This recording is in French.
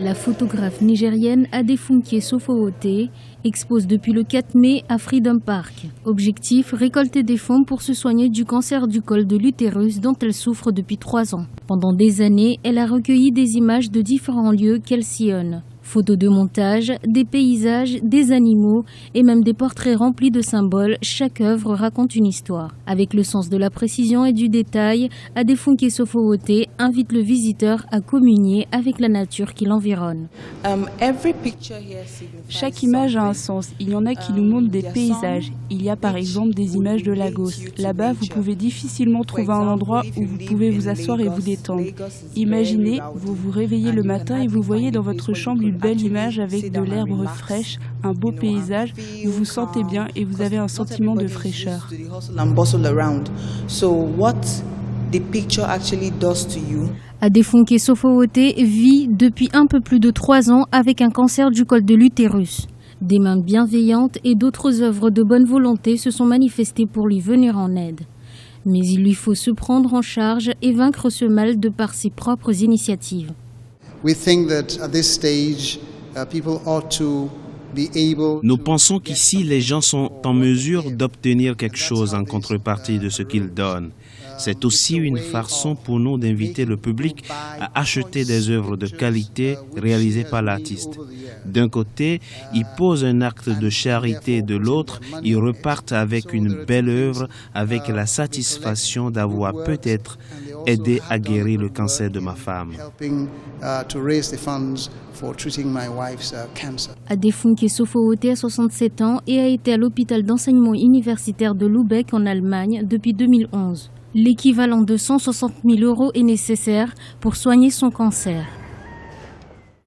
La photographe nigérienne Adefunke Sofowote expose depuis le 4 mai à Freedom Park. Objectif, récolter des fonds pour se soigner du cancer du col de l'utérus dont elle souffre depuis 3 ans. Pendant des années, elle a recueilli des images de différents lieux qu'elle sillonne. Photos de montage, des paysages, des animaux et même des portraits remplis de symboles, chaque œuvre raconte une histoire. Avec le sens de la précision et du détail, Adefunke Sofowote invite le visiteur à communier avec la nature qui l'environne. Chaque image a un sens. Il y en a qui nous montrent des paysages. Il y a par exemple des images de Lagos. Là-bas, vous pouvez difficilement trouver un endroit où vous pouvez vous asseoir et vous détendre. Imaginez, vous vous réveillez le matin et vous voyez dans votre chambre une belle image avec de l'herbe fraîche, un beau paysage, vous vous sentez bien et vous avez un sentiment de fraîcheur. Adefunke Sofowote vit depuis un peu plus de 3 ans avec un cancer du col de l'utérus. Des mains bienveillantes et d'autres œuvres de bonne volonté se sont manifestées pour lui venir en aide. Mais il lui faut se prendre en charge et vaincre ce mal de par ses propres initiatives. Nous pensons qu'ici, les gens sont en mesure d'obtenir quelque chose en contrepartie de ce qu'ils donnent. C'est aussi une façon pour nous d'inviter le public à acheter des œuvres de qualité réalisées par l'artiste. D'un côté, ils posent un acte de charité, de l'autre, ils repartent avec une belle œuvre, avec la satisfaction d'avoir peut-être aidé à guérir le cancer de ma femme. Adefunke Sofowote a 67 ans et a été à l'hôpital d'enseignement universitaire de Lübeck en Allemagne depuis 2011. L'équivalent de 160 000 € est nécessaire pour soigner son cancer.